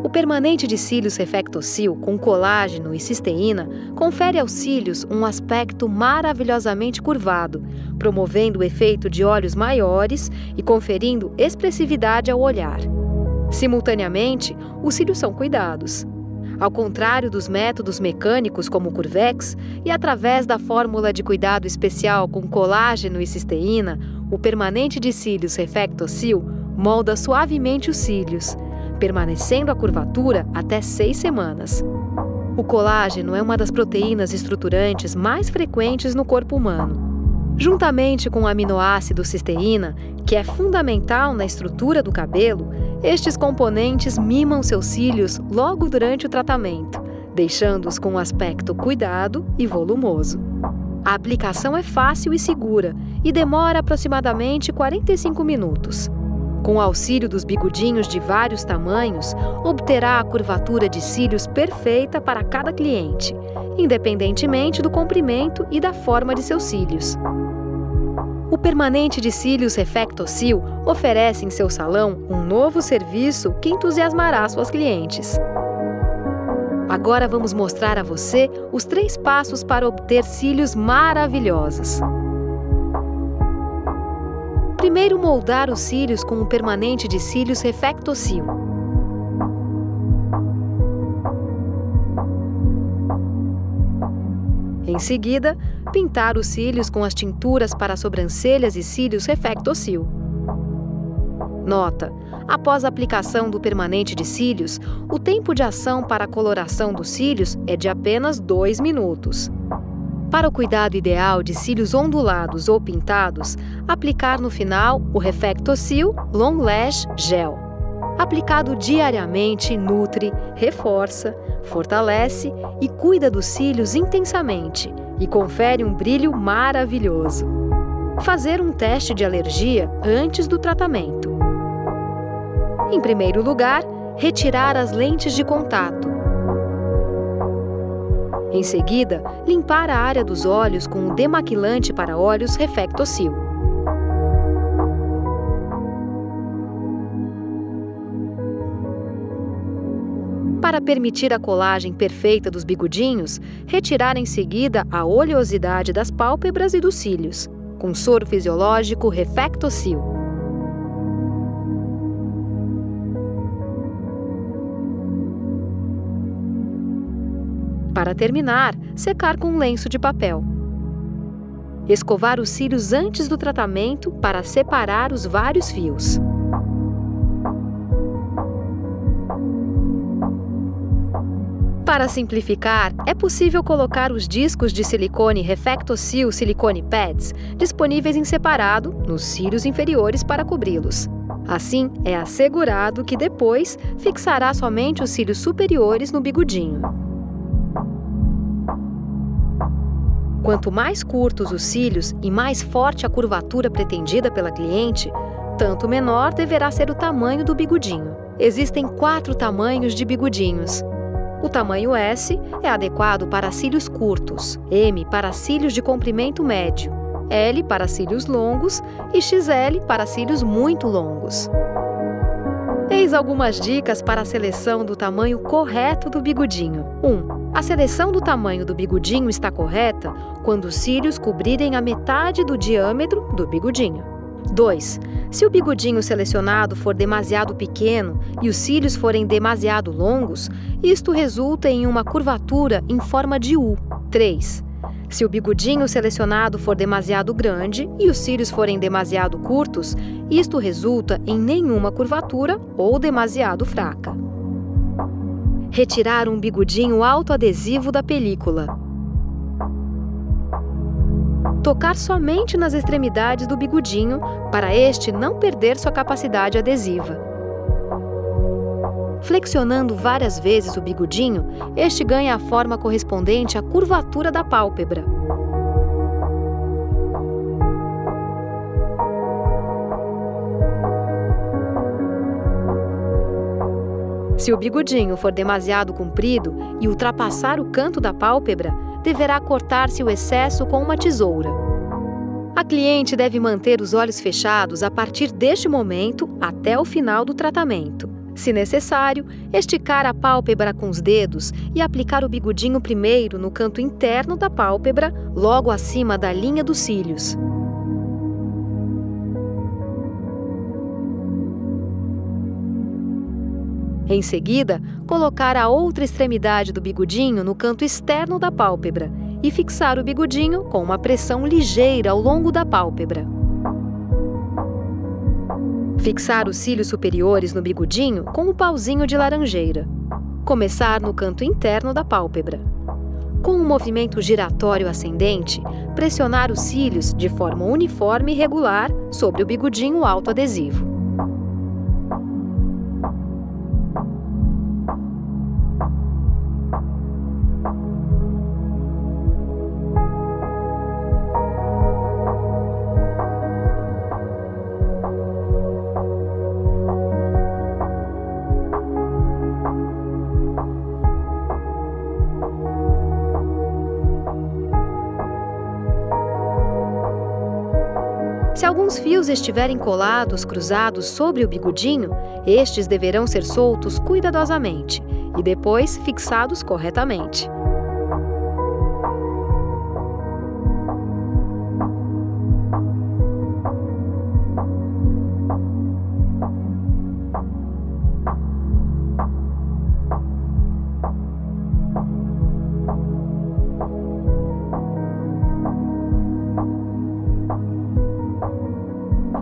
O permanente de cílios Reflecto-Sil com colágeno e cisteína confere aos cílios um aspecto maravilhosamente curvado, promovendo o efeito de olhos maiores e conferindo expressividade ao olhar. Simultaneamente, os cílios são cuidados. Ao contrário dos métodos mecânicos como o Curvex, e através da fórmula de cuidado especial com colágeno e cisteína, o permanente de cílios Reflecto-Sil molda suavemente os cílios, permanecendo a curvatura até 6 semanas. O colágeno é uma das proteínas estruturantes mais frequentes no corpo humano. Juntamente com o aminoácido cisteína, que é fundamental na estrutura do cabelo, estes componentes mimam seus cílios logo durante o tratamento, deixando-os com um aspecto cuidado e volumoso. A aplicação é fácil e segura e demora aproximadamente 45 minutos. Com o auxílio dos bigodinhos de vários tamanhos, obterá a curvatura de cílios perfeita para cada cliente, independentemente do comprimento e da forma de seus cílios. O permanente de cílios Reflecto-Sil oferece em seu salão um novo serviço que entusiasmará suas clientes. Agora vamos mostrar a você os 3 passos para obter cílios maravilhosos. Primeiro, moldar os cílios com o permanente de cílios Reflecto-Sil. Em seguida, pintar os cílios com as tinturas para sobrancelhas e cílios Reflecto-Sil. Nota: após a aplicação do permanente de cílios, o tempo de ação para a coloração dos cílios é de apenas 2 minutos. Para o cuidado ideal de cílios ondulados ou pintados, aplicar no final o Reflecto-Sil Long Lash Gel. Aplicado diariamente, nutre, reforça, fortalece e cuida dos cílios intensamente e confere um brilho maravilhoso. Fazer um teste de alergia antes do tratamento. Em primeiro lugar, retirar as lentes de contato. Em seguida, limpar a área dos olhos com o demaquilante para olhos Reflecto-Sil. Para permitir a colagem perfeita dos bigodinhos, retirar em seguida a oleosidade das pálpebras e dos cílios, com soro fisiológico Reflecto-Sil. Para terminar, secar com um lenço de papel. Escovar os cílios antes do tratamento para separar os vários fios. Para simplificar, é possível colocar os discos de silicone Reflecto-Sil Silicone Pads disponíveis em separado nos cílios inferiores para cobri-los. Assim, é assegurado que depois fixará somente os cílios superiores no bigodinho. Quanto mais curtos os cílios e mais forte a curvatura pretendida pela cliente, tanto menor deverá ser o tamanho do bigodinho. Existem 4 tamanhos de bigodinhos. O tamanho S é adequado para cílios curtos, M para cílios de comprimento médio, L para cílios longos e XL para cílios muito longos. Eis algumas dicas para a seleção do tamanho correto do bigodinho. 1. A seleção do tamanho do bigodinho está correta quando os cílios cobrirem a metade do diâmetro do bigodinho. 2. Se o bigodinho selecionado for demasiado pequeno e os cílios forem demasiado longos, isto resulta em uma curvatura em forma de U. 3. Se o bigodinho selecionado for demasiado grande e os cílios forem demasiado curtos, isto resulta em nenhuma curvatura ou demasiado fraca. Retirar um bigodinho autoadesivo da película. Tocar somente nas extremidades do bigodinho para este não perder sua capacidade adesiva. Flexionando várias vezes o bigodinho, este ganha a forma correspondente à curvatura da pálpebra. Se o bigodinho for demasiado comprido e ultrapassar o canto da pálpebra, deverá cortar-se o excesso com uma tesoura. A cliente deve manter os olhos fechados a partir deste momento até o final do tratamento. Se necessário, esticar a pálpebra com os dedos e aplicar o bigodinho primeiro no canto interno da pálpebra, logo acima da linha dos cílios. Em seguida, colocar a outra extremidade do bigodinho no canto externo da pálpebra e fixar o bigodinho com uma pressão ligeira ao longo da pálpebra. Fixar os cílios superiores no bigodinho com o pauzinho de laranjeira. Começar no canto interno da pálpebra. Com um movimento giratório ascendente, pressionar os cílios de forma uniforme e regular sobre o bigodinho autoadesivo. Se alguns fios estiverem colados, cruzados sobre o bigodinho, estes deverão ser soltos cuidadosamente e depois fixados corretamente.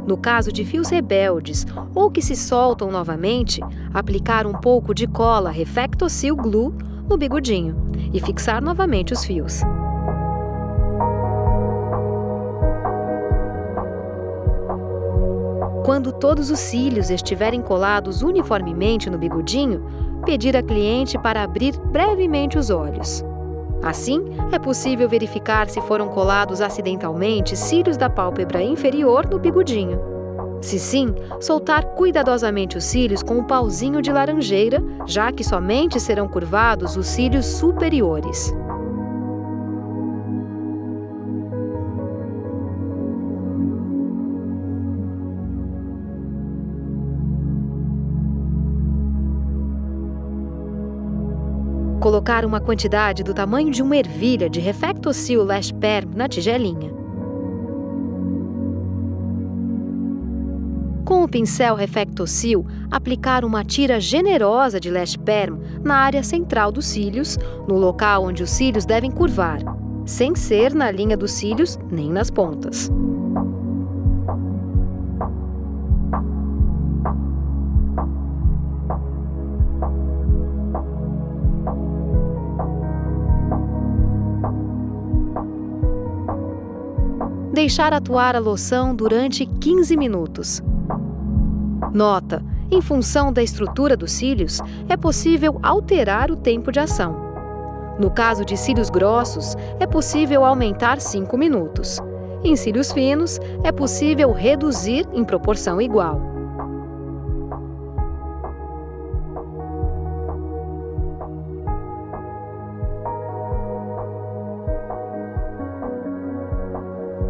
No caso de fios rebeldes ou que se soltam novamente, aplicar um pouco de cola Reflecto-Seal Glue no bigodinho e fixar novamente os fios. Quando todos os cílios estiverem colados uniformemente no bigodinho, pedir à cliente para abrir brevemente os olhos. Assim, é possível verificar se foram colados acidentalmente cílios da pálpebra inferior no bigodinho. Se sim, soltar cuidadosamente os cílios com um pauzinho de laranjeira, já que somente serão curvados os cílios superiores. Colocar uma quantidade do tamanho de uma ervilha de Reflecto-Seal Lash Perm na tigelinha. Com o pincel Reflecto-Seal, aplicar uma tira generosa de Lash Perm na área central dos cílios, no local onde os cílios devem curvar, sem ser na linha dos cílios nem nas pontas. Deixar atuar a loção durante 15 minutos. Nota: em função da estrutura dos cílios, é possível alterar o tempo de ação. No caso de cílios grossos, é possível aumentar 5 minutos. Em cílios finos, é possível reduzir em proporção igual.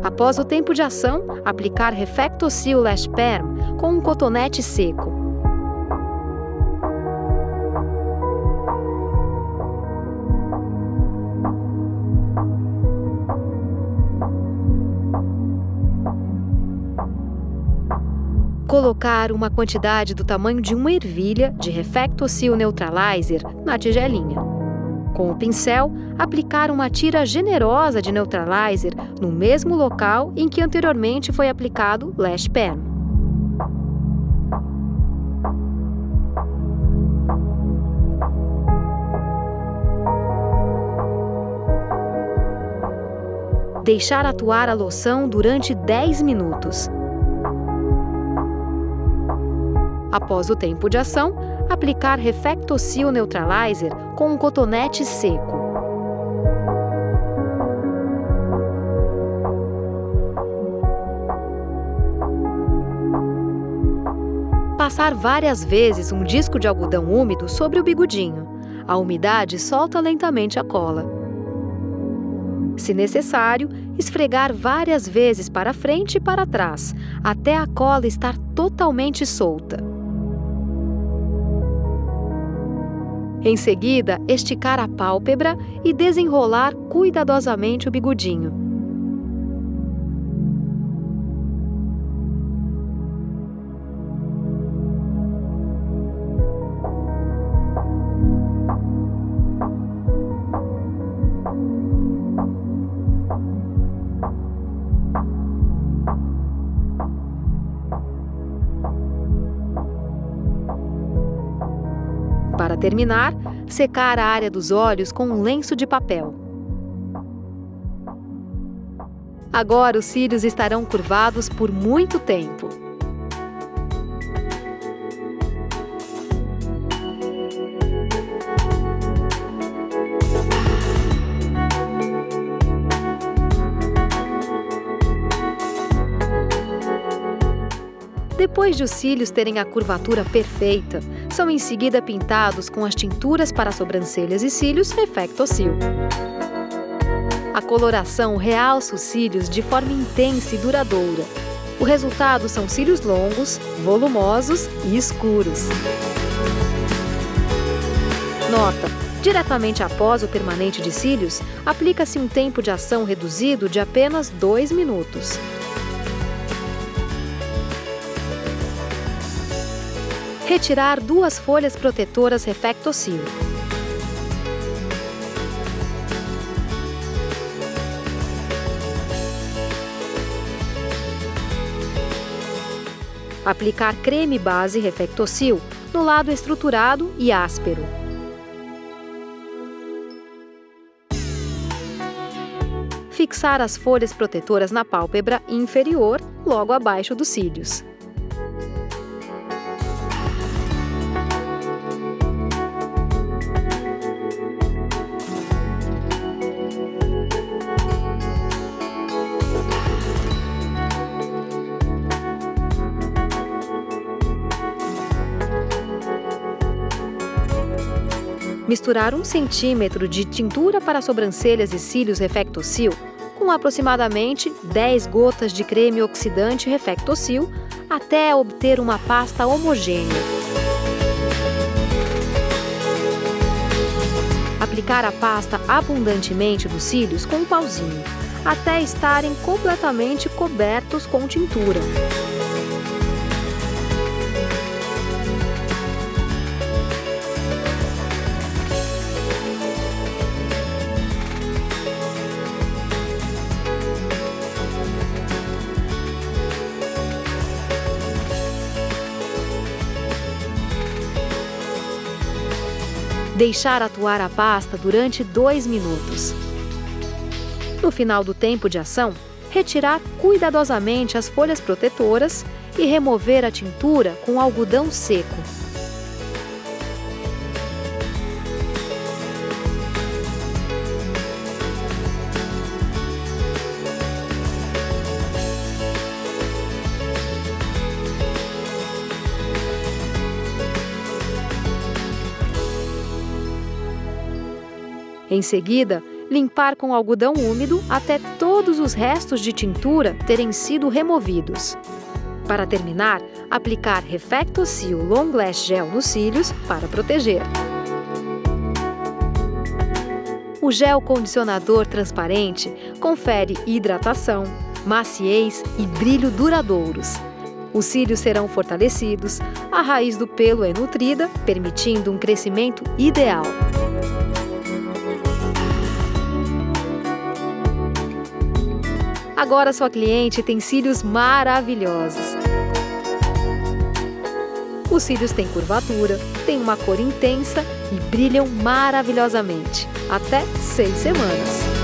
Após o tempo de ação, aplicar Reflecto-Seal Lash Perm com um cotonete seco. Colocar uma quantidade do tamanho de uma ervilha de Reflecto-Seal Neutralizer na tigelinha. Com o pincel, aplicar uma tira generosa de Neutralizer no mesmo local em que anteriormente foi aplicado Lash Perm. Deixar atuar a loção durante 10 minutos. Após o tempo de ação, aplicar Reflecto-Seal Neutralizer com um cotonete seco. Passar várias vezes um disco de algodão úmido sobre o bigodinho. A umidade solta lentamente a cola. Se necessário, esfregar várias vezes para frente e para trás, até a cola estar totalmente solta. Em seguida, esticar a pálpebra e desenrolar cuidadosamente o bigodinho. Para terminar, secar a área dos olhos com um lenço de papel. Agora os cílios estarão curvados por muito tempo. Depois de os cílios terem a curvatura perfeita, são em seguida pintados com as tinturas para sobrancelhas e cílios Reflecto-Cil. A coloração realça os cílios de forma intensa e duradoura. O resultado são cílios longos, volumosos e escuros. Nota: diretamente após o permanente de cílios, aplica-se um tempo de ação reduzido de apenas 2 minutos. Retirar 2 folhas protetoras Reflecto-Cil. Aplicar creme base Reflecto-Cil no lado estruturado e áspero. Fixar as folhas protetoras na pálpebra inferior, logo abaixo dos cílios. Misturar 1 centímetro de tintura para sobrancelhas e cílios Reflecto-Cil com aproximadamente 10 gotas de creme oxidante Reflecto-Cil até obter uma pasta homogênea. Aplicar a pasta abundantemente nos cílios com um pauzinho, até estarem completamente cobertos com tintura. Deixar atuar a pasta durante 2 minutos. No final do tempo de ação, retirar cuidadosamente as folhas protetoras e remover a tintura com algodão seco. Em seguida, limpar com algodão úmido até todos os restos de tintura terem sido removidos. Para terminar, aplicar Reflecto-Cil Long Lash Gel nos cílios para proteger. O gel condicionador transparente confere hidratação, maciez e brilho duradouros. Os cílios serão fortalecidos, a raiz do pelo é nutrida, permitindo um crescimento ideal. Agora sua cliente tem cílios maravilhosos. Os cílios têm curvatura, têm uma cor intensa e brilham maravilhosamente. Até 6 semanas.